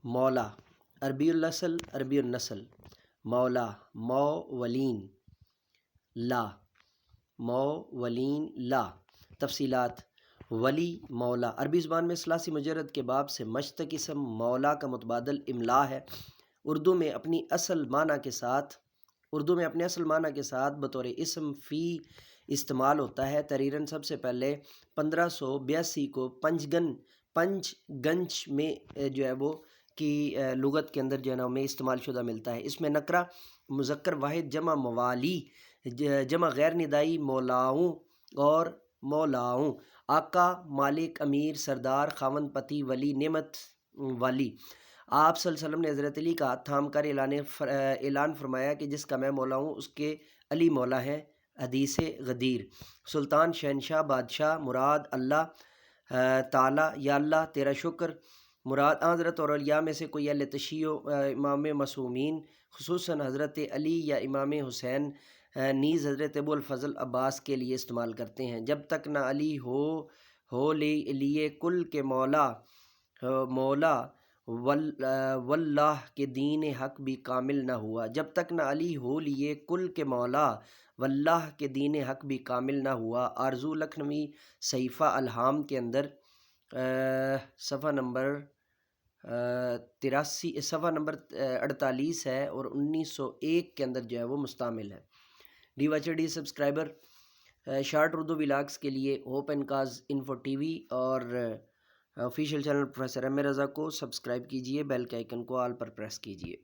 مولا عربی الاصل عربی النسل، مولا مولین لا مولین لا۔ تفصیلات: ولی مولا عربی زبان میں ثلاثی مجرد کے باب سے مشتق اسم مولا کا متبادل املا ہے۔ اردو میں اپنے اصل معنی کے ساتھ بطور اسم فی استعمال ہوتا ہے۔ تحریراً سب سے پہلے 1582 کو پنج گنج میں جو ہے وہ کی لغت کے اندر جو ہے نا میں استعمال شدہ ملتا ہے۔ اس میں نکرہ مذکر واحد جمع موالی جمع غیر ندائی مولاؤں اور مولاؤں، آقا مالک امیر سردار خاوند پتی ولی نعمت والی۔ آپ صلی اللہ علیہ وسلم نے حضرت علی کا ہاتھ تھام کر اعلان فرمایا کہ جس کا میں مولا ہوں اس کے علی مولا ہے، حدیث غدیر۔ سلطان شہنشاہ بادشاہ مراد اللہ تعالی، یا اللہ تیرا شکر۔ مراد حضرت اور اولیاء میں سے کوئی اہل تشیع امام معصومین خصوصاً حضرت علی یا امام حسین نیز حضرت ابو الفضل عباس کے لیے استعمال کرتے ہیں۔ جب تک نہ علی ہو لیے کل کے مولا واللہ کے دین حق بھی کامل نہ ہوا، جب تک نہ علی ہو لیے کل کے مولا واللہ کے دین حق بھی کامل نہ ہوا۔ آرزو لکھنوی صحیفہ الہام کے اندر صفحہ نمبر 48 ہے اور 1901 کے اندر جو ہے وہ مستعمل ہے۔ D watcher D subscriber short Urdu vlogs کے لیے hope and cause info T V اور آفیشیل چینل پروفیسر ایم رضا کو سبسکرائب کیجئے، بیل کے آئیکن کو آل پر پریس کیجئے۔